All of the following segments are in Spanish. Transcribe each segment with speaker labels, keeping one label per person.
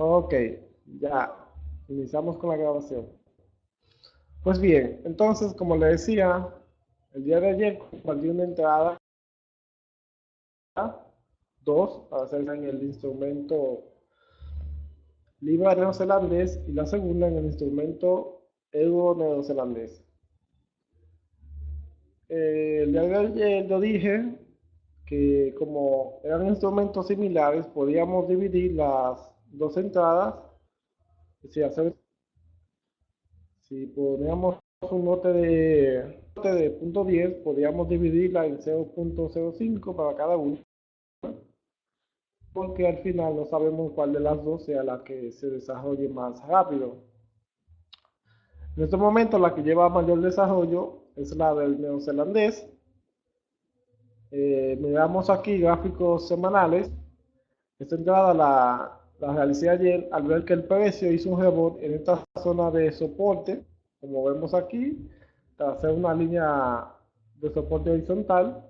Speaker 1: Ok, ya iniciamos con la grabación. Pues bien, entonces, como le decía, el día de ayer compartí una entrada, dos, para hacer en el instrumento libra neozelandés y la segunda en el instrumento euro neozelandés. El día de ayer yo dije que como eran instrumentos similares, podíamos dividir las dos entradas, si hacer Si poníamos un lote de punto 10, podríamos dividirla en 0.05 para cada uno, porque al final no sabemos cuál de las dos sea la que se desarrolle más rápido. En este momento la que lleva mayor desarrollo es la del neozelandés. Miramos aquí gráficos semanales. Esta entrada la realicé ayer al ver que el precio hizo un rebote en esta zona de soporte, como vemos aquí, tras hacer una línea de soporte horizontal,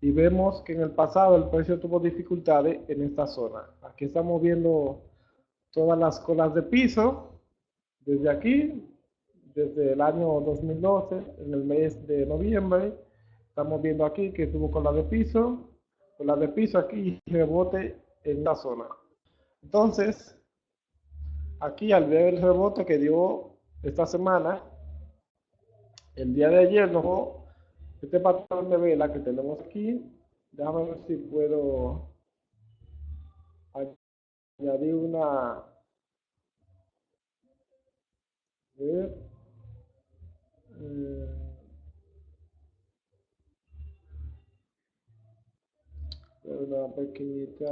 Speaker 1: y vemos que en el pasado el precio tuvo dificultades en esta zona. Aquí estamos viendo todas las colas de piso desde aquí, desde el año 2012, en el mes de noviembre. Estamos viendo aquí que tuvo cola de piso aquí y rebote en la zona. Entonces, aquí al ver el rebote que dio esta semana, el día de ayer, ¿no? Este patrón de vela que tenemos aquí, déjame ver si puedo añadir ver, eh, una pequeñita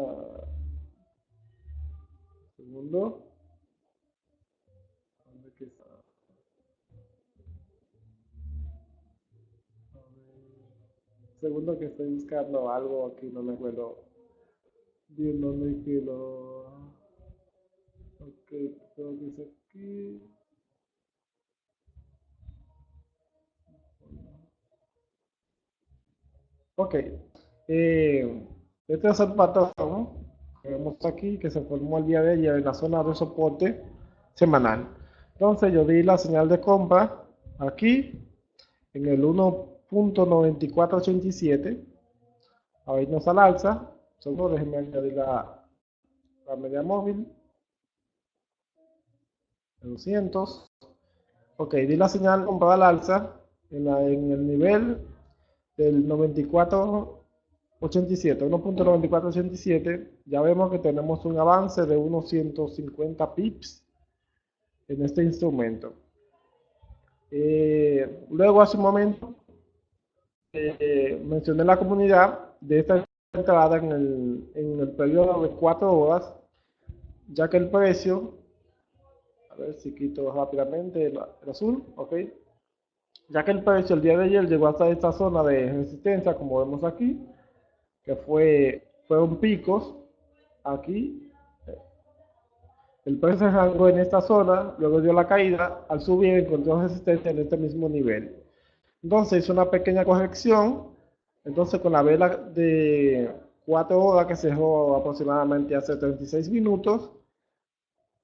Speaker 1: segundo. ¿Dónde que está? Segundo que estoy buscando algo aquí, no me acuerdo bien dónde que lo... Ok, creo que es aquí. Ok, este es el patrón que vemos aquí que se formó el día de ayer en la zona de soporte semanal. Entonces yo di la señal de compra aquí en el 1.9487 a irnos al alza. Solo déjenme añadir la media móvil de 200. Ok, di la señal de compra al alza en el nivel del 9487, 1.9487, ya vemos que tenemos un avance de unos 150 pips en este instrumento. Luego, hace un momento, mencioné la comunidad de esta entrada en el periodo de 4 horas, ya que el precio, a ver si quito rápidamente el azul, ok, ya que el precio el día de ayer llegó hasta esta zona de resistencia, como vemos aquí, que fueron picos aquí. El precio se arrancó en esta zona, luego dio la caída, al subir encontró resistencia en este mismo nivel. Entonces hizo una pequeña corrección, entonces con la vela de 4 horas que cerró aproximadamente hace 36 minutos,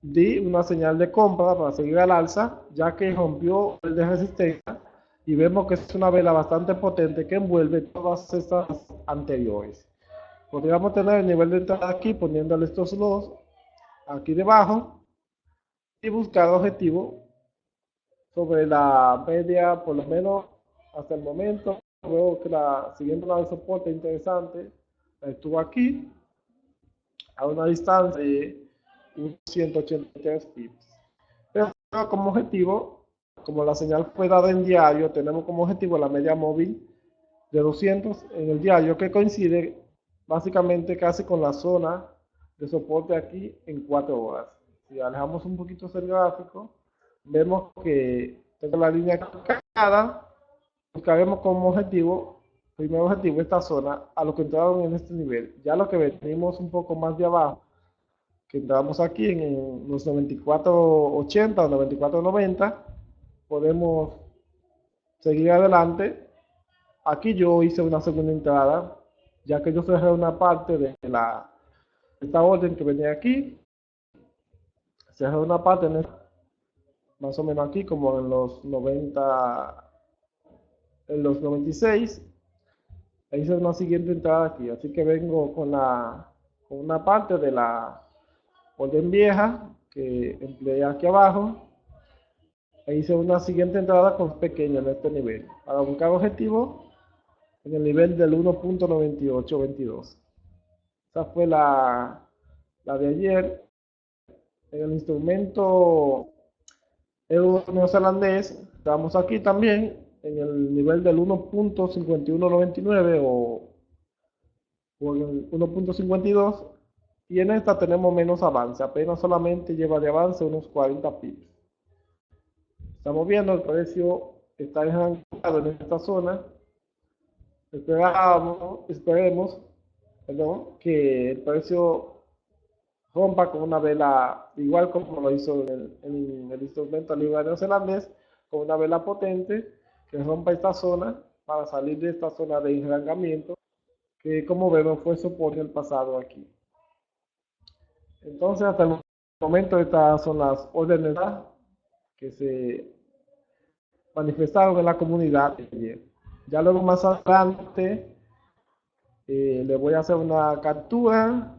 Speaker 1: di una señal de compra para seguir al alza, ya que rompió el de resistencia y vemos que es una vela bastante potente que envuelve todas estas anteriores. Podríamos tener el nivel de entrada aquí poniéndole estos loss aquí debajo y buscar objetivo sobre la media, por lo menos hasta el momento. Veo que la siguiente una de soporte interesante estuvo aquí a una distancia de 183 pips. Pero como objetivo, como la señal fue dada en diario, tenemos como objetivo la media móvil de 200 en el diario, que coincide básicamente casi con la zona de soporte aquí en 4 horas. Si alejamos un poquito el gráfico, vemos que tengo la línea cargada, buscaremos como objetivo, primer objetivo esta zona, a lo que entraron en este nivel. Ya lo que venimos un poco más de abajo, que entramos aquí en los 94.80 o 94.90, podemos seguir adelante. Aquí yo hice una segunda entrada, ya que yo cerré una parte de esta orden que venía aquí. Se hace una parte más o menos aquí, como en los 90, en los 96. Hice una siguiente entrada aquí, así que vengo con una parte de la orden vieja que empleé aquí abajo. E hice una siguiente entrada con pequeña en este nivel, para buscar objetivo en el nivel del 1.9822. Esa fue la de ayer. En el instrumento neozelandés, estamos aquí también en el nivel del 1.5199 o en el 1.52, y en esta tenemos menos avance, apenas solamente lleva de avance unos 40 pips. Estamos viendo el precio está estancado en esta zona. Esperemos, perdón, que el precio rompa con una vela, igual como lo hizo en el instrumento libre neozelandés, con una vela potente que rompa esta zona para salir de esta zona de enrancamiento, que como vemos fue soporte el pasado aquí. Entonces, hasta el momento estas son las órdenes que se manifestaron en la comunidad ayer. Ya luego más adelante le voy a hacer una captura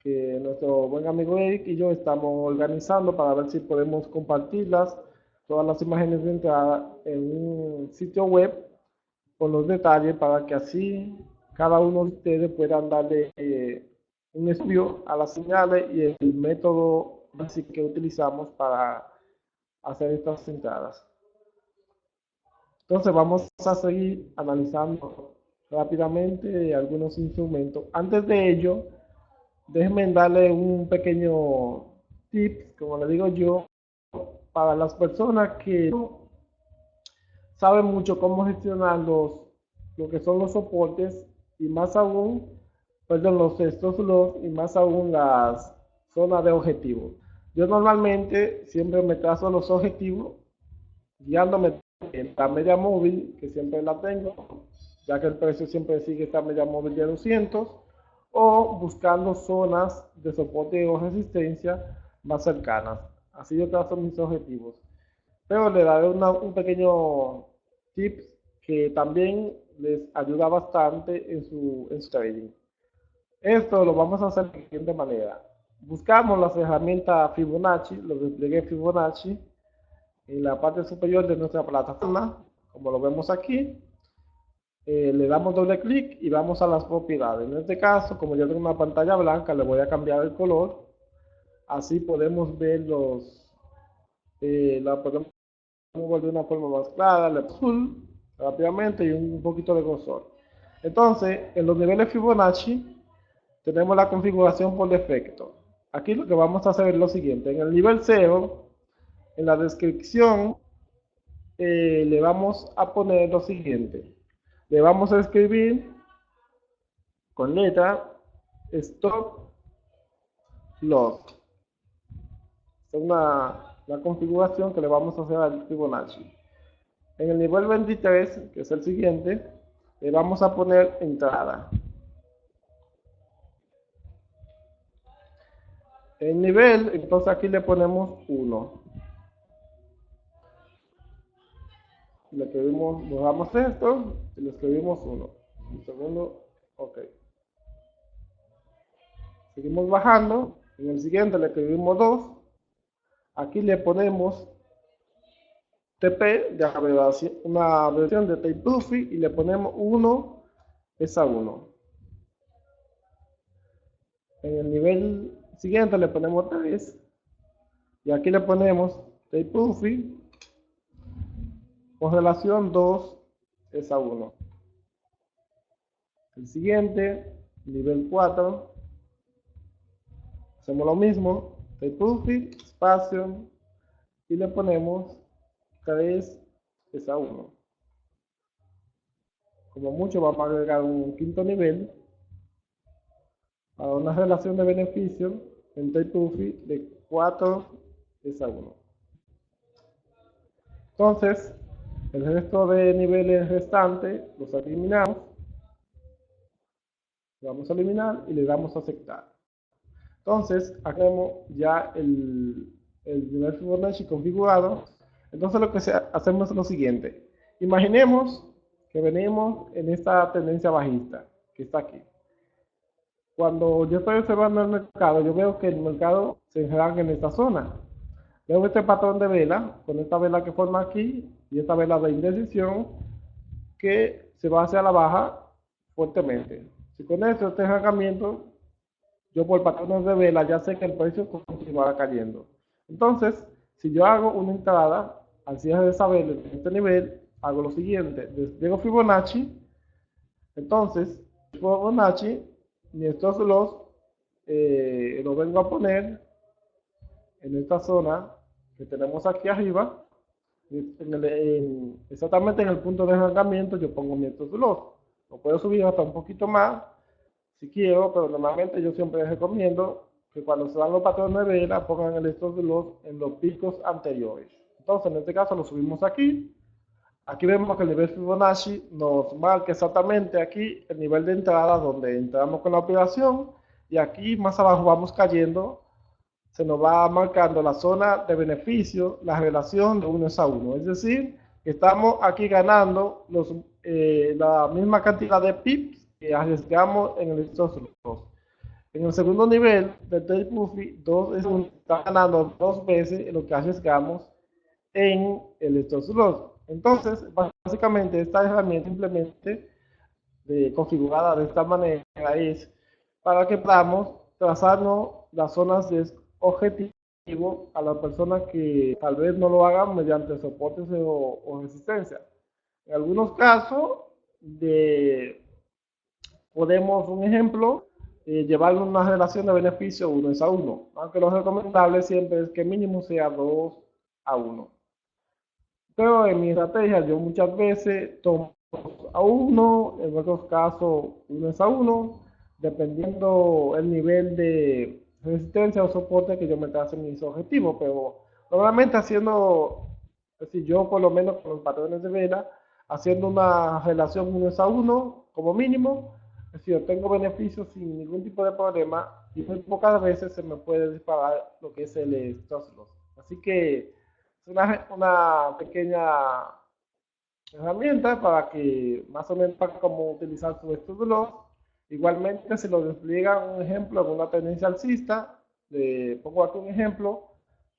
Speaker 1: que nuestro buen amigo Eric y yo estamos organizando para ver si podemos compartirlas, todas las imágenes de entrada en un sitio web con los detalles para que así cada uno de ustedes puedan darle un estudio a las señales y el método así que utilizamos para hacer estas entradas. Entonces vamos a seguir analizando rápidamente algunos instrumentos. Antes de ello, déjenme darle un pequeño tip, como le digo yo, para las personas que no saben mucho cómo gestionar lo que son los soportes y más aún, perdón, los stop loss y más aún las zonas de objetivo. Yo normalmente siempre me trazo los objetivos guiándome en la media móvil, que siempre la tengo, ya que el precio siempre sigue esta media móvil de 200, o buscando zonas de soporte o resistencia más cercanas. Así yo trazo mis objetivos. Pero le daré un pequeño tip que también les ayuda bastante en su trading. Esto lo vamos a hacer de la siguiente manera. Buscamos las herramientas Fibonacci, los despliegues Fibonacci, en la parte superior de nuestra plataforma, como lo vemos aquí. Le damos doble clic y vamos a las propiedades. En este caso, como yo tengo una pantalla blanca, le voy a cambiar el color. Así podemos ver la podemos ver de una forma más clara, el azul rápidamente y un poquito de grosor. Entonces, en los niveles Fibonacci tenemos la configuración por defecto. Aquí lo que vamos a hacer es lo siguiente. En el nivel 0, en la descripción, le vamos a poner lo siguiente. Le vamos a escribir con letra stop loss. Es la configuración que le vamos a hacer al Fibonacci. En el nivel 23, que es el siguiente, le vamos a poner entrada. El nivel, entonces aquí le ponemos 1. Le escribimos, borramos esto y le escribimos 1. Un segundo, ok. Seguimos bajando. En el siguiente le escribimos 2. Aquí le ponemos TP, una versión de Tape Buffy, y le ponemos 1 es a 1. En el nivel siguiente le ponemos 3. Y aquí le ponemos Tape Buffy con relación 2 es a 1. El siguiente, nivel 4. Hacemos lo mismo, Tape Buffy, espacio, y le ponemos 3 es a 1. Como mucho vamos a agregar un quinto nivel para una relación de beneficio en Tape Buffy de 4 es a 1. Entonces, el resto de niveles restantes los eliminamos. Lo vamos a eliminar y le damos a aceptar. Entonces, acá tenemos ya el nivel Fibonacci configurado. Entonces, lo que hacemos es lo siguiente. Imaginemos que venimos en esta tendencia bajista que está aquí. Cuando yo estoy observando el mercado, yo veo que el mercado se enranga en esta zona. Veo este patrón de vela, con esta vela que forma aquí y esta vela de indecisión que se va hacia la baja fuertemente. Si con este enrancamiento, yo por patrones de vela ya sé que el precio continuará cayendo. Entonces, si yo hago una entrada al cierre de esa vela en este nivel, hago lo siguiente: despliego Fibonacci. Entonces, Fibonacci, y estos los vengo a poner en esta zona que tenemos aquí arriba, exactamente en el punto de arrancamiento. Yo pongo mi stop loss. Lo puedo subir hasta un poquito más si quiero, pero normalmente yo siempre les recomiendo que cuando se dan los patrones de vela pongan el stop loss en los picos anteriores. Entonces, en este caso lo subimos aquí. Aquí vemos que el nivel Fibonacci nos marca exactamente aquí el nivel de entrada donde entramos con la operación, y aquí más abajo vamos cayendo, se nos va marcando la zona de beneficio, la relación de 1 a 1. Es decir, que estamos aquí ganando la misma cantidad de pips que arriesgamos en el stop loss. En el segundo nivel del Trade Puffy, está ganando 2 veces lo que arriesgamos en el stop loss. Entonces, básicamente esta herramienta simplemente configurada de esta manera es para que podamos trazarnos las zonas de objetivo a las personas que tal vez no lo hagan mediante soportes o resistencia. En algunos casos podemos, un ejemplo, llevar una relación de beneficio 1 a 1, aunque lo recomendable siempre es que mínimo sea 2 a 1. Pero en mi estrategia yo muchas veces tomo 2 a 1, en otros casos 1 a 1, dependiendo el nivel de resistencia o soporte que yo me trace en mis objetivos. Pero normalmente haciendo, es decir, yo por lo menos con los patrones de vela, haciendo una relación 1 a 1 como mínimo, es decir, yo tengo beneficios sin ningún tipo de problema, y muy pocas veces se me puede disparar lo que es el stop loss. Así que es una pequeña herramienta para que más o menos para cómo utilizar su stop loss. Igualmente, si lo despliegan un ejemplo con una tendencia alcista, le pongo aquí un ejemplo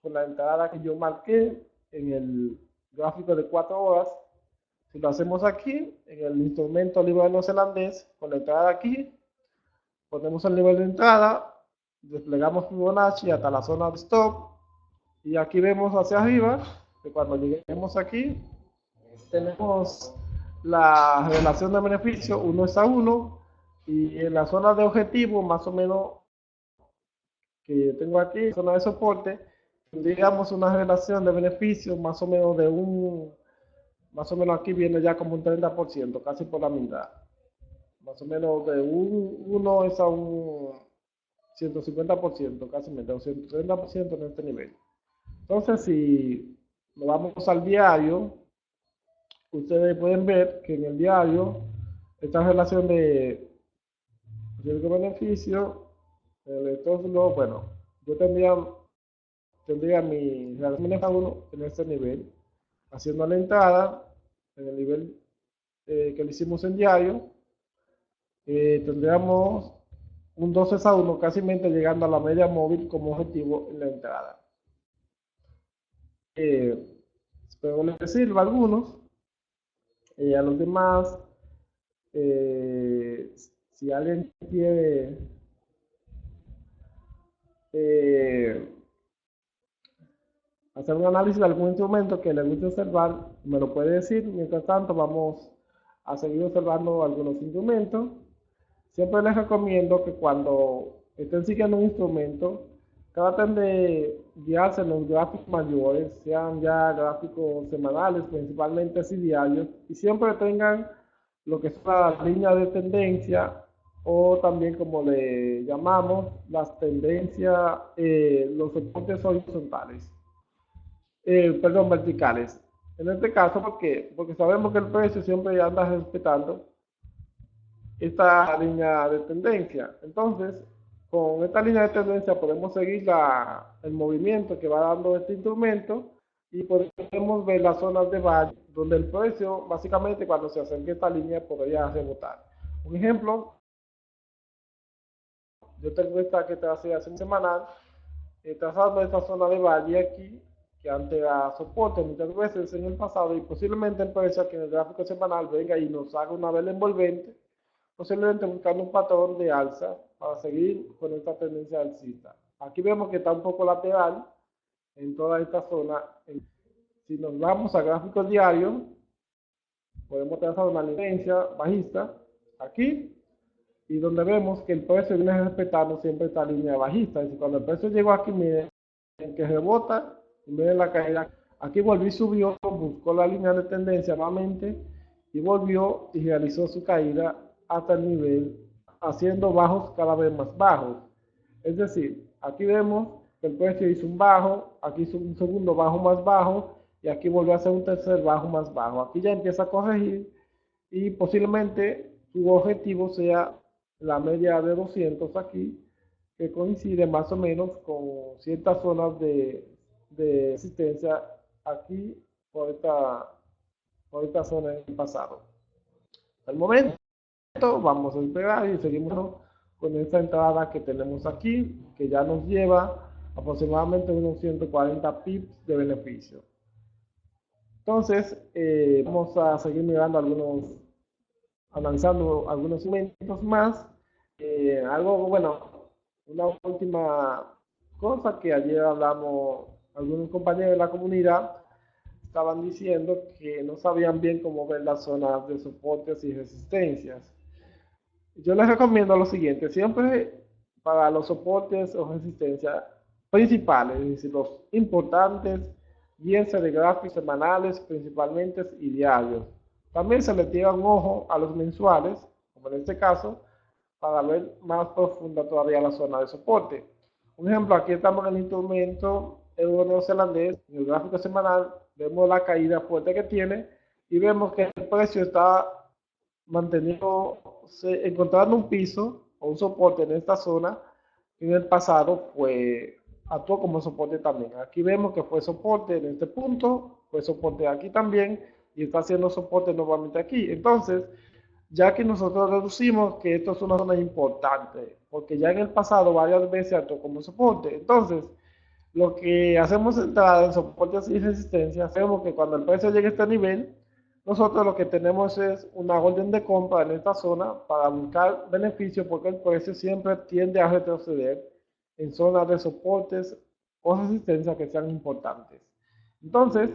Speaker 1: con la entrada que yo marqué en el gráfico de 4 horas. Si lo hacemos aquí en el instrumento libra neozelandés, con la entrada aquí, ponemos el nivel de entrada, desplegamos Fibonacci hasta la zona de stop, y aquí vemos hacia arriba que cuando lleguemos aquí tenemos la relación de beneficio 1 a 1, y en la zona de objetivo más o menos que tengo aquí, zona de soporte, tendríamos una relación de beneficio más o menos más o menos aquí viene ya como un 30%, casi por la mitad. Más o menos de 1 es a un 150%, casi un 130% en este nivel. Entonces, si nos vamos al diario, ustedes pueden ver que en el diario esta relación de riesgo-beneficio, el stop loss, bueno, yo tendría mi relación de 1 en este nivel, haciendo la entrada en el nivel que le hicimos en diario. Tendríamos un 12 a 1, casi llegando a la media móvil como objetivo en la entrada. Espero les sirva a algunos. A los demás, si alguien quiere hacer un análisis de algún instrumento que le guste observar, me lo puede decir. Mientras tanto, vamos a seguir observando algunos instrumentos. Siempre les recomiendo que cuando estén siguiendo un instrumento, traten de guiarse en los gráficos mayores, sean ya gráficos semanales, principalmente así diarios, y siempre tengan lo que es la línea de tendencia, o también como le llamamos, las tendencias, los soportes horizontales, perdón, verticales. En este caso, porque sabemos que el precio siempre anda respetando esta línea de tendencia. Entonces, con esta línea de tendencia podemos seguir el movimiento que va dando este instrumento y podemos ver las zonas de valle donde el precio, básicamente cuando se acerque a esta línea, podría rebotar. Un ejemplo, yo tengo esta que tracé hace un semanal, trazando esta zona de valle aquí, que antes era soporte muchas veces en el pasado, y posiblemente el precio que en el gráfico semanal venga y nos haga una vela envolvente, posiblemente buscando un patrón de alza para seguir con esta tendencia alcista. Aquí vemos que está un poco lateral en toda esta zona. Si nos vamos a gráficos diarios, podemos trazar una tendencia bajista aquí, y donde vemos que el precio viene respetando siempre esta línea bajista. Es decir, cuando el precio llegó aquí, miren que rebota, y miren la caída. Aquí volvió y subió, buscó la línea de tendencia nuevamente, y volvió y realizó su caída hasta el nivel, haciendo bajos cada vez más bajos. Es decir, aquí vemos que el precio hizo un bajo, aquí hizo un segundo bajo más bajo, y aquí volvió a hacer un tercer bajo más bajo. Aquí ya empieza a corregir, y posiblemente su objetivo sea la media de 200 aquí, que coincide más o menos con ciertas zonas de resistencia aquí por esta zona en el pasado. Al momento vamos a esperar y seguimos con esta entrada que tenemos aquí, que ya nos lleva aproximadamente unos 140 pips de beneficio. Entonces, vamos a seguir mirando analizando algunos segmentos más. Bueno, una última cosa que ayer hablamos, algunos compañeros de la comunidad estaban diciendo que no sabían bien cómo ver las zonas de soportes y resistencias. Yo les recomiendo lo siguiente: siempre para los soportes o resistencias principales, es decir, los importantes, bien sea de gráficos semanales principalmente y diarios. También se le tira un ojo a los mensuales, como en este caso, para ver más profunda todavía la zona de soporte. Un ejemplo, aquí estamos en el instrumento euro neozelandés, en el gráfico semanal, vemos la caída fuerte que tiene y vemos que el precio está encontrando un piso o un soporte en esta zona, que en el pasado actuó como soporte también. Aquí vemos que fue soporte en este punto, fue soporte aquí también, y está haciendo soporte nuevamente aquí. Entonces, ya que nosotros deducimos que esto es una zona importante, porque ya en el pasado varias veces actuó como soporte. Entonces, lo que hacemos entrada en soportes y resistencia, hacemos que cuando el precio llegue a este nivel, nosotros lo que tenemos es una orden de compra en esta zona para buscar beneficio, porque el precio siempre tiende a retroceder en zonas de soportes o resistencia que sean importantes. Entonces,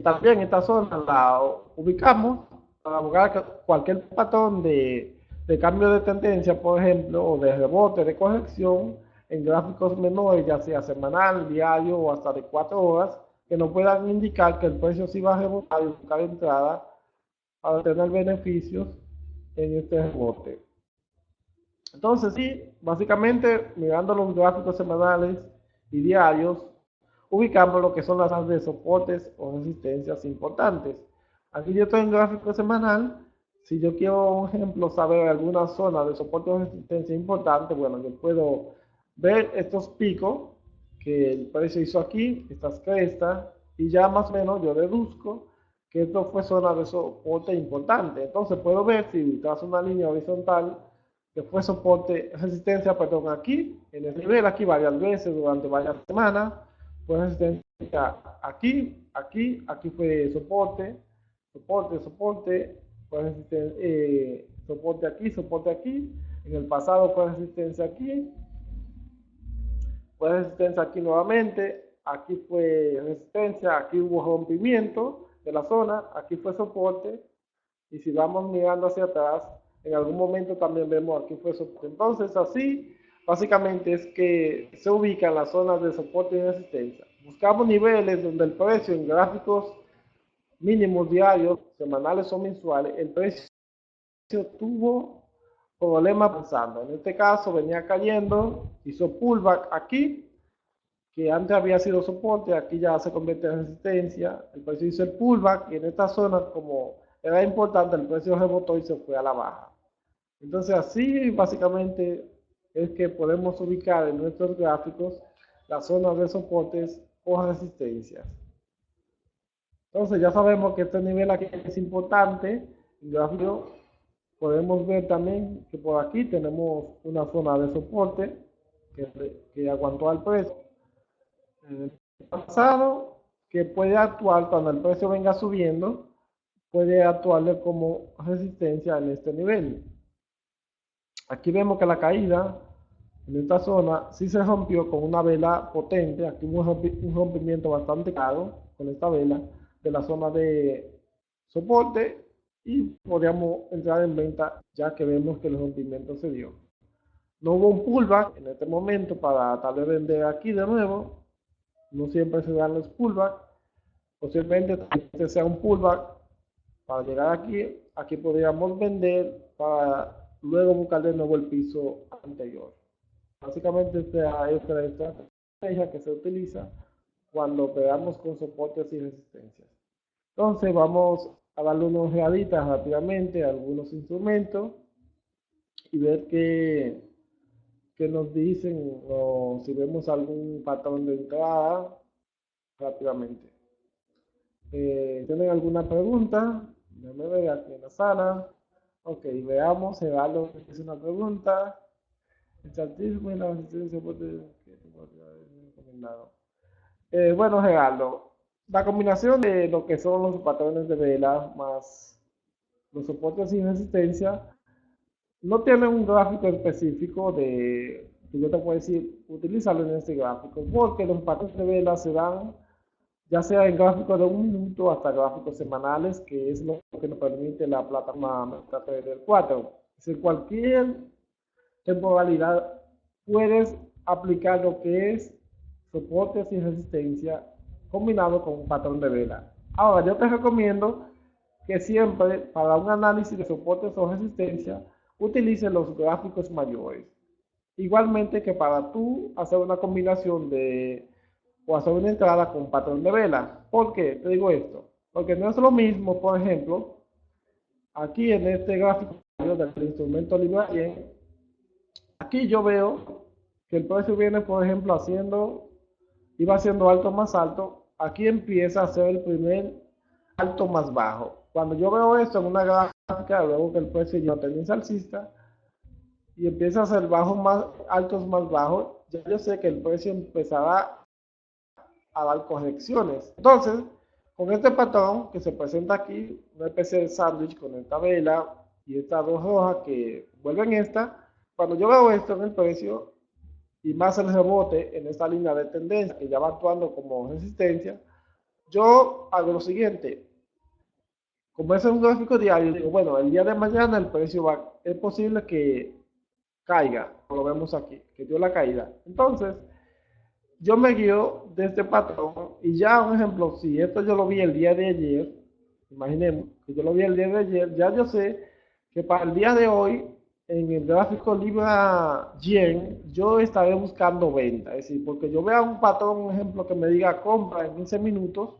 Speaker 1: también esta zona la ubicamos para buscar cualquier patrón de cambio de tendencia, por ejemplo, o de rebote, de corrección en gráficos menores, ya sea semanal, diario o hasta de 4 horas, que nos puedan indicar que el precio sí va a rebotar y buscar entrada para tener beneficios en este rebote. Entonces, sí, básicamente mirando los gráficos semanales y diarios, ubicamos lo que son las zonas de soportes o resistencias importantes. Aquí yo estoy en gráfico semanal. Si yo quiero, por ejemplo, saber alguna zona de soporte o resistencia importante, bueno, yo puedo ver estos picos que el precio hizo aquí, estas crestas, y ya más o menos yo deduzco que esto fue zona de soporte importante. Entonces puedo ver si trazo una línea horizontal que fue soporte, resistencia, perdón, aquí, en el nivel, aquí varias veces durante varias semanas, fue resistencia aquí, aquí fue soporte, fue soporte aquí, en el pasado fue resistencia aquí nuevamente, aquí fue resistencia, aquí hubo rompimiento de la zona, aquí fue soporte, y si vamos mirando hacia atrás, en algún momento también vemos aquí fue soporte. Entonces, así básicamente es que se ubican las zonas de soporte y resistencia. Buscamos niveles donde el precio en gráficos mínimos diarios, semanales o mensuales, el precio tuvo problemas avanzando. En este caso venía cayendo, hizo pullback aquí, que antes había sido soporte, aquí ya se convierte en resistencia. El precio hizo el pullback y en esta zona, como era importante, el precio rebotó y se fue a la baja. Entonces así básicamente es que podemos ubicar en nuestros gráficos las zonas de soportes o resistencias. Entonces ya sabemos que este nivel aquí es importante. El gráfico podemos ver también que por aquí tenemos una zona de soporte que aguantó al precio en el pasado, que puede actuar cuando el precio venga subiendo, puede actuarle como resistencia en este nivel. Aquí vemos que la caída en esta zona sí se rompió con una vela potente. Aquí hubo un rompimiento bastante claro con esta vela de la zona de soporte y podríamos entrar en venta ya que vemos que el rompimiento se dio. No hubo un pullback en este momento para tal vez vender aquí de nuevo. No siempre se dan los pullbacks. Posiblemente este sea un pullback para llegar aquí. Aquí podríamos vender para luego buscar de nuevo el piso anterior. Básicamente esta es la estrategia que se utiliza cuando operamos con soportes y resistencias. Entonces vamos a darle unos ojeaditas rápidamente a algunos instrumentos y ver qué nos dicen o si vemos algún patrón de entrada rápidamente. ¿Tienen alguna pregunta? Déjame ver aquí en la sala. Ok, veamos, Gerardo es una pregunta. El chatismo y la resistencia recomendado. Bueno, Gerardo, la combinación de lo que son los patrones de vela más los soportes y resistencia no tiene un gráfico específico de que yo te puedo decir, utilízalo en este gráfico, porque los patrones de vela se dan ya sea en gráficos de 1 minuto hasta gráficos semanales, que es lo que nos permite la plataforma MetaTrader 4. Es decir, cualquier temporalidad puedes aplicar lo que es soportes y resistencia combinado con un patrón de vela. Ahora, yo te recomiendo que siempre para un análisis de soportes o resistencia utilice los gráficos mayores. Igualmente que para tú hacer una combinación de o hacer una entrada con patrón de vela. ¿Por qué te digo esto? Porque no es lo mismo, por ejemplo, aquí en este gráfico del instrumento Libra-Yen, aquí yo veo que el precio viene, por ejemplo, iba haciendo alto más alto, aquí empieza a hacer el primer alto más bajo. Cuando yo veo esto en una gráfica, luego que el precio ya tendencia alcista y empieza a hacer bajos más altos más bajos, ya yo sé que el precio empezará a dar correcciones. Entonces, con este patrón que se presenta aquí, una especie de sándwich con esta vela y estas dos rojas que vuelven esta, cuando yo veo esto en el precio y más el rebote en esta línea de tendencia que ya va actuando como resistencia, yo hago lo siguiente. Como es un gráfico diario, digo, bueno, el día de mañana el precio es posible que caiga, como lo vemos aquí, que dio la caída. Entonces, yo me guío de este patrón y ya, un ejemplo, si esto yo lo vi el día de ayer, imaginemos que yo lo vi el día de ayer, ya yo sé que para el día de hoy, en el gráfico Libra Yen, yo estaré buscando venta. Es decir, porque yo vea un patrón, un ejemplo, que me diga compra en 15 minutos,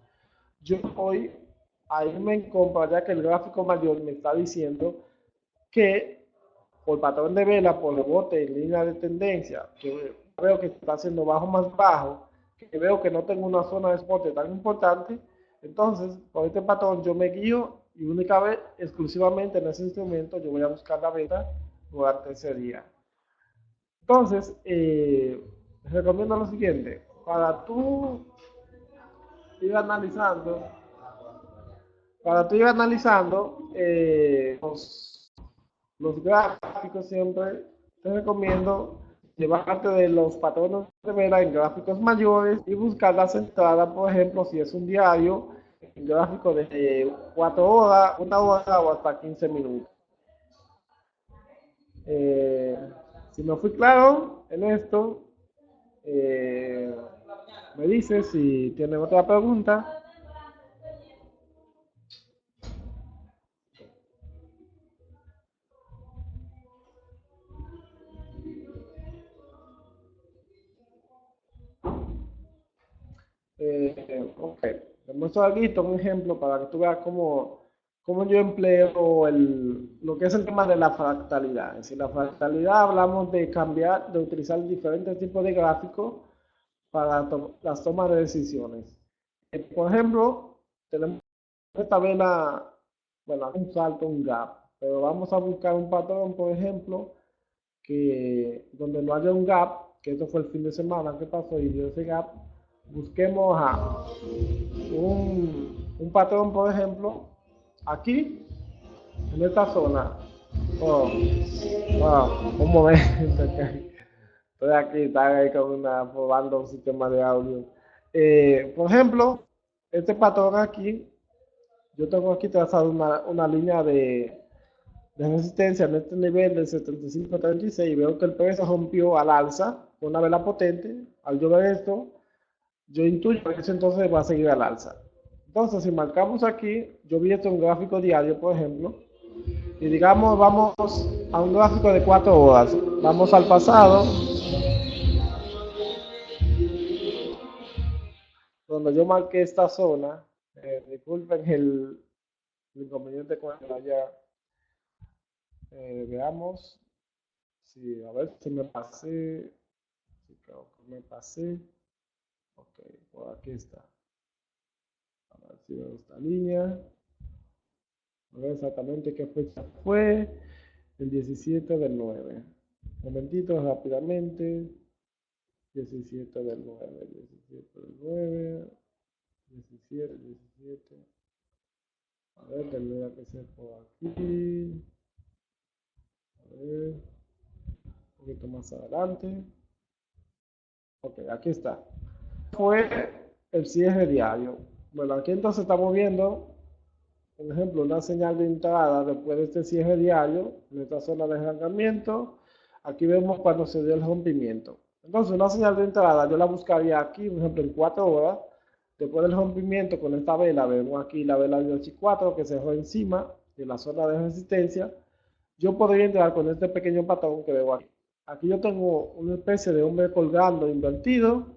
Speaker 1: yo voy a irme en compra, ya que el gráfico mayor me está diciendo que por patrón de vela, por rebote en línea de tendencia, que veo que está haciendo bajo más bajo, que veo que no tengo una zona de soporte tan importante, entonces por este patrón yo me guío y única vez, exclusivamente en ese instrumento, yo voy a buscar la venta durante ese día. Entonces, recomiendo lo siguiente, para tú ir analizando, los gráficos siempre te recomiendo llevarte de los patrones de vela en gráficos mayores y buscar las entradas, por ejemplo, si es un diario, en gráfico de 4 horas, 1 hora o hasta 15 minutos. Eh, si no fui claro en esto, eh, me dices si tienen otra pregunta. Ok, te muestro aquí un ejemplo para que tú veas cómo cómo yo empleo lo que es el tema de la fractalidad. Es decir, la fractalidad hablamos de cambiar, de utilizar diferentes tipos de gráficos para las tomas de decisiones. Por ejemplo, tenemos esta vela, bueno, un salto, un gap, pero vamos a buscar un patrón, por ejemplo, que donde no haya un gap, que esto fue el fin de semana que pasó y dio ese gap, busquemos un patrón, por ejemplo, aquí, en esta zona. Oh, wow, un momento, estoy aquí, están ahí con probando un sistema de audio. Por ejemplo, este patrón aquí, yo tengo aquí trazado una línea de resistencia en este nivel de 75.36 y veo que el precio rompió al alza con una vela potente. Al yo ver esto, yo intuyo que eso entonces va a seguir al alza. Entonces, si marcamos aquí, yo vi esto en un gráfico diario, por ejemplo, y digamos, vamos a un gráfico de 4 horas. Vamos al pasado, donde yo marqué esta zona. Disculpen el inconveniente con el allá. Veamos. Sí, a ver si me pasé. Sí, creo que me pasé. Ok, por aquí está. A ver si veo esta línea. A ver exactamente qué fecha fue. El 17 del 9. Un momentito, rápidamente. 17 del 9, 17 del 9, 17, 17. A ver, tendría que ser por aquí. A ver, un poquito más adelante. Ok, aquí está. Fue el cierre diario. Bueno, aquí entonces estamos viendo, por ejemplo, una señal de entrada después de este cierre diario, en esta zona de arrancamiento. Aquí vemos cuando se dio el rompimiento. Entonces, una señal de entrada yo la buscaría aquí, por ejemplo, en 4 horas. Después del rompimiento con esta vela, vemos aquí la vela de 8 que cerró encima de la zona de resistencia. Yo podría entrar con este pequeño patrón que veo aquí. Aquí yo tengo una especie de hombre colgando invertido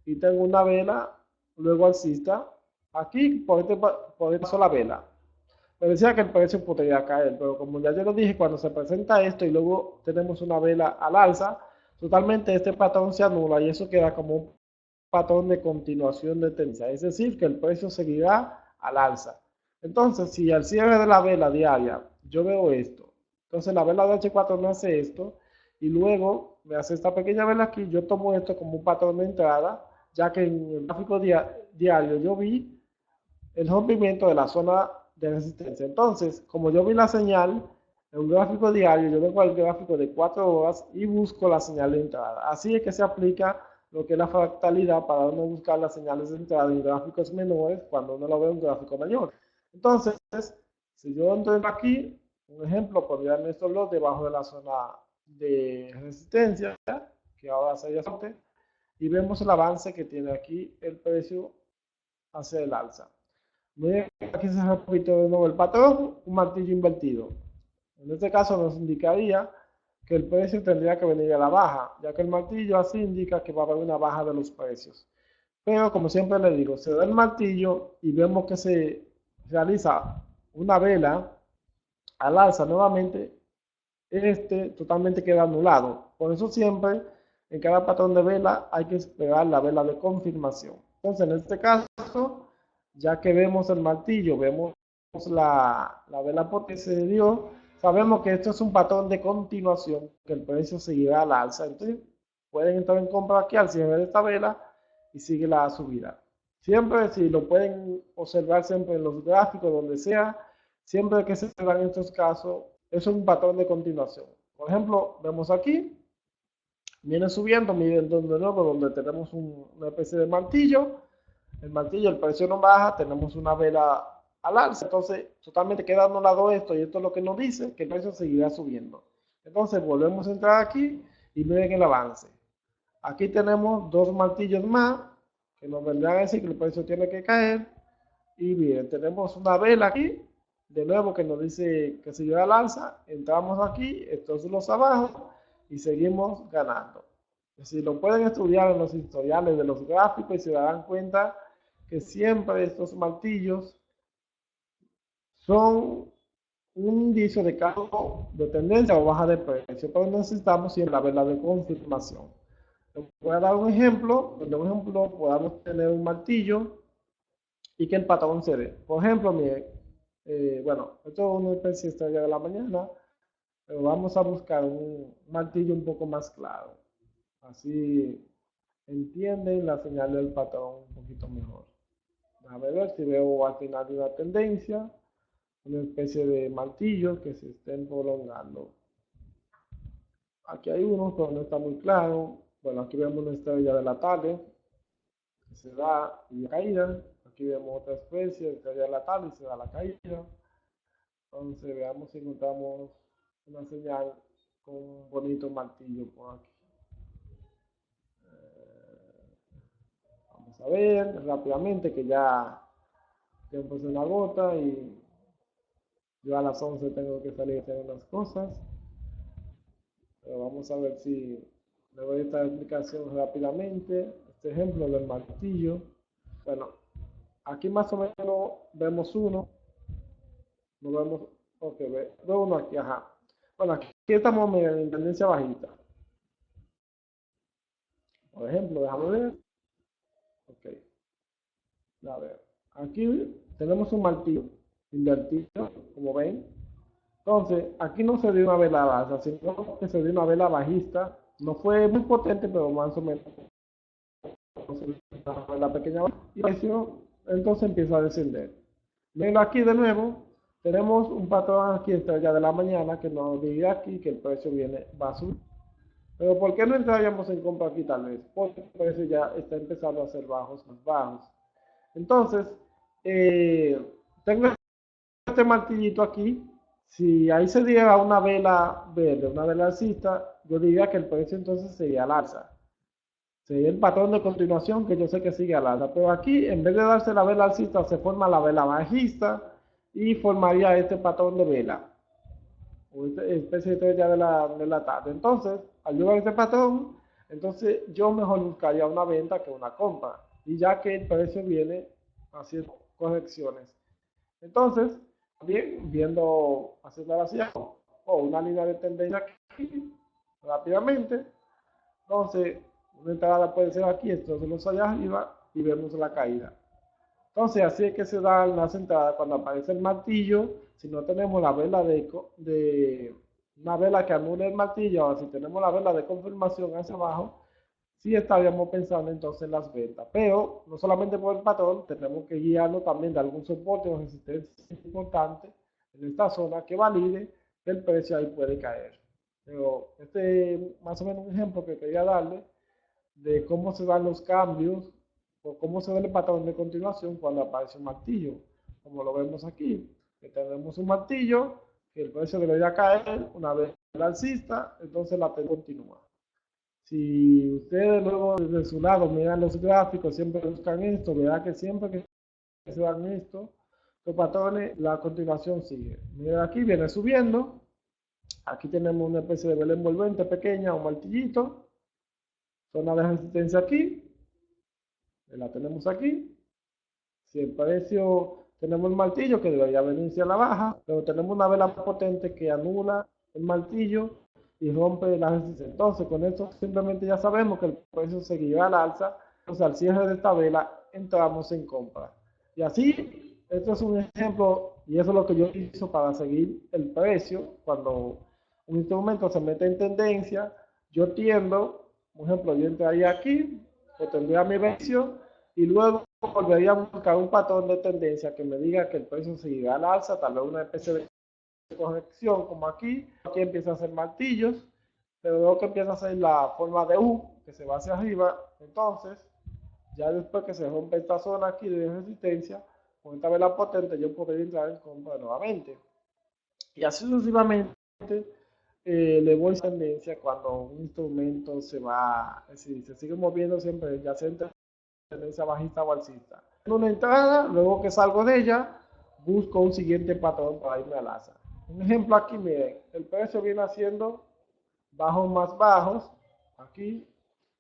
Speaker 1: y tengo una vela luego alcista aquí por esta sola vela. Me decía que el precio podría caer, pero como ya yo lo dije, cuando se presenta esto y luego tenemos una vela al alza, totalmente este patrón se anula y eso queda como un patrón de continuación de tendencia, es decir, que el precio seguirá al alza. Entonces, si al cierre de la vela diaria yo veo esto, entonces la vela de H4 me hace esto y luego me hace esta pequeña vela aquí, yo tomo esto como un patrón de entrada, ya que en el gráfico diario yo vi el rompimiento de la zona de resistencia. Entonces, como yo vi la señal en un gráfico diario, yo vengo al gráfico de 4 horas y busco la señal de entrada. Así es que se aplica lo que es la fractalidad para uno buscar las señales de entrada en gráficos menores cuando uno lo ve en un gráfico mayor. Entonces, si yo entro aquí, un ejemplo, pondría estos lotes debajo de la zona de resistencia, que ahora sería soporte, y vemos el avance que tiene aquí el precio hacia el alza. Miren, aquí se repite de nuevo el patrón, un martillo invertido. En este caso nos indicaría que el precio tendría que venir a la baja, ya que el martillo así indica que va a haber una baja de los precios. Pero como siempre le digo, se da el martillo y vemos que se realiza una vela al alza nuevamente, este totalmente queda anulado. Por eso siempre en cada patrón de vela hay que esperar la vela de confirmación. Entonces en este caso, ya que vemos el martillo, vemos la vela potente se dio, sabemos que esto es un patrón de continuación, que el precio seguirá al alza. Entonces pueden entrar en compra aquí al cierre de esta vela y sigue la subida. Siempre, si lo pueden observar siempre en los gráficos, donde sea, siempre que se dan estos casos, es un patrón de continuación. Por ejemplo, vemos aquí, viene subiendo, miren de nuevo, donde tenemos una especie de martillo. El martillo, el precio no baja, tenemos una vela al alza. Entonces, totalmente queda anulado esto, y esto es lo que nos dice que el precio seguirá subiendo. Entonces, volvemos a entrar aquí y miren el avance. Aquí tenemos dos martillos más que nos vendrán a decir que el precio tiene que caer. Y bien, tenemos una vela aquí, de nuevo que nos dice que seguirá al alza. Entramos aquí, estos son los abajo y seguimos ganando. Si lo pueden estudiar en los historiales de los gráficos y se darán cuenta que siempre estos martillos son un indicio de cambio de tendencia o baja de precio, pero necesitamos siempre la vela de confirmación. Voy a dar un ejemplo, donde un ejemplo podamos tener un martillo y que el patrón se dé. Por ejemplo, miren, bueno, esto es una especie de estrella de la mañana, pero vamos a buscar un martillo un poco más claro. Así entienden la señal del patrón un poquito mejor. Déjame ver si veo al final de una tendencia, una especie de martillo que se estén prolongando. Aquí hay uno, pero no está muy claro. Bueno, aquí vemos una estrella de la tarde que se da y caída. Aquí vemos otra especie, estrella de la tarde y se da la caída. Entonces veamos si encontramos una señal con un bonito martillo por aquí. Vamos a ver rápidamente que ya tiempo se me agota y yo a las 11 tengo que salir a hacer unas cosas. Pero vamos a ver si le doy esta explicación rápidamente. Este ejemplo del martillo. Bueno, aquí más o menos vemos uno. No vemos, ok, veo uno aquí, ajá. Bueno, aquí estamos en tendencia bajista. Por ejemplo, déjame ver. Ok, a ver. Aquí tenemos un martillo invertido, como ven. Entonces, aquí no se dio una vela baja, sino que se dio una vela bajista. No fue muy potente, pero más o menos la pequeña y entonces empieza a descender. Vengo aquí de nuevo, tenemos un patrón aquí estrella de la mañana que nos dice aquí que el precio va a subir. Pero ¿por qué no entraríamos en compra aquí tal vez? Porque el precio ya está empezando a hacer bajos más bajos. Entonces, tengo este martillito aquí. Si ahí se diera una vela verde, una vela alcista, yo diría que el precio entonces sería al alza. Sería el patrón de continuación que yo sé que sigue al alza. Pero aquí, en vez de darse la vela alcista, se forma la vela bajista y formaría este patrón de vela. O esta especie de estrella de la tarde. Entonces, al yo ver este patrón, entonces yo mejor buscaría una venta que una compra. Y ya que el precio viene haciendo correcciones. Entonces, también viendo, haciendo la silla o una línea de tendencia aquí, rápidamente. Entonces, una entrada puede ser aquí, esto se nos allá arriba y vemos la caída. Entonces, así es que se dan las entradas cuando aparece el martillo. Si no tenemos la vela de una vela que anule el martillo, o si tenemos la vela de confirmación hacia abajo, sí estaríamos pensando entonces en las ventas. Pero no solamente por el patrón, tenemos que guiarnos también de algún soporte o resistencia importante en esta zona que valide que el precio ahí puede caer. Pero este es más o menos un ejemplo que quería darle de cómo se dan los cambios o cómo se ve el patrón de continuación cuando aparece un martillo, como lo vemos aquí, que tenemos un martillo, que el precio debería caer una vez el alcista, entonces la tendencia continúa. Si ustedes luego desde su lado miran los gráficos, siempre buscan esto, verá que siempre que se dan esto, los patrones, la continuación sigue. Miren aquí, viene subiendo, aquí tenemos una especie de vela envolvente pequeña, un martillito, zona de resistencia aquí, la tenemos aquí. Si el precio, tenemos el martillo que debería venirse a la baja, pero tenemos una vela potente que anula el martillo y rompe la resistencia. Entonces, con esto simplemente ya sabemos que el precio seguirá al alza. Entonces, al cierre de esta vela, entramos en compra. Y así, esto es un ejemplo, y eso es lo que yo utilizo para seguir el precio. Cuando un instrumento se mete en tendencia, yo tiendo, por ejemplo, yo entraría aquí, que tendría mi precio, y luego volvería a buscar un patrón de tendencia que me diga que el precio seguirá al alza, tal vez una especie de corrección como aquí. Aquí empieza a hacer martillos, pero luego que empieza a hacer la forma de U, que se va hacia arriba. Entonces, ya después que se rompe esta zona aquí de resistencia, con esta vela potente, yo podría entrar en compra nuevamente. Y así sucesivamente, le voy a tendencia cuando un instrumento se va, es decir, se sigue moviendo siempre, ya sea entre tendencia bajista o alcista. En una entrada, luego que salgo de ella, busco un siguiente patrón para irme al alza. Un ejemplo aquí, miren, el precio viene haciendo bajos más bajos, aquí,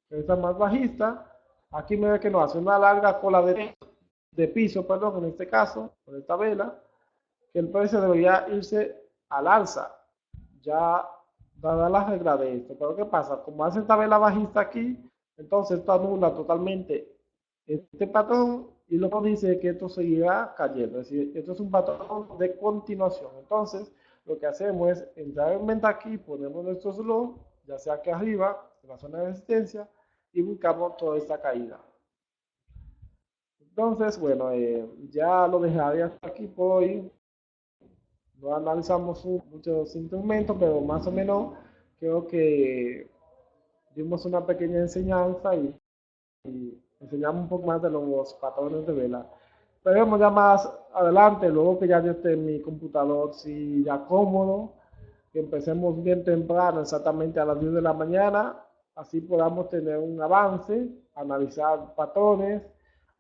Speaker 1: esta más bajista, aquí me ve que nos hace una larga cola de piso, perdón, en este caso, con esta vela, que el precio debería irse al alza, ya dada la regla de esto. Pero ¿qué pasa? Como hace esta vela bajista aquí, entonces esto anula totalmente este patrón y luego dice que esto seguirá cayendo. Es decir, esto es un patrón de continuación. Entonces, lo que hacemos es entrar en venta aquí, ponemos nuestros low, ya sea aquí arriba, en la zona de resistencia, y buscamos toda esta caída. Entonces, bueno, ya lo dejaré hasta aquí por hoy. No analizamos muchos instrumentos, pero más o menos creo que dimos una pequeña enseñanza y enseñamos un poco más de los patrones de vela. Veremos ya más adelante, luego que ya yo esté en mi computador, si ya cómodo, que empecemos bien temprano, exactamente a las 10 de la mañana, así podamos tener un avance, analizar patrones,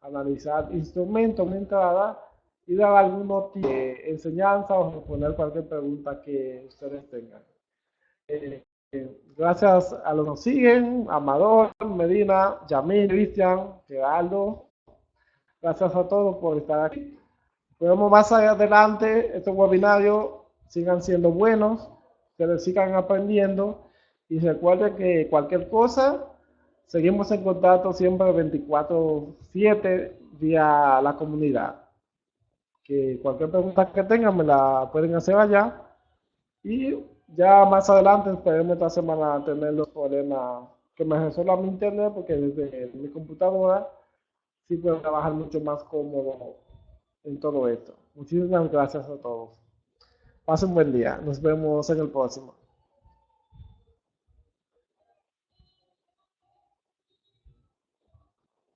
Speaker 1: analizar instrumentos, una entrada y dar algunos tips de enseñanza o responder cualquier pregunta que ustedes tengan. Gracias a los que nos siguen, Amador, Medina, Yamil, Cristian, Geraldo. Gracias a todos por estar aquí. Podemos más adelante, estos webinarios sigan siendo buenos, que sigan aprendiendo y recuerden que cualquier cosa, seguimos en contacto siempre 24/7 vía la comunidad. Que cualquier pregunta que tengan me la pueden hacer allá y ya más adelante esperemos esta semana tener los problemas que me resuelva mi internet porque desde mi computadora sí puedo trabajar mucho más cómodo en todo esto. Muchísimas gracias a todos. Pasen un buen día. Nos vemos en el próximo.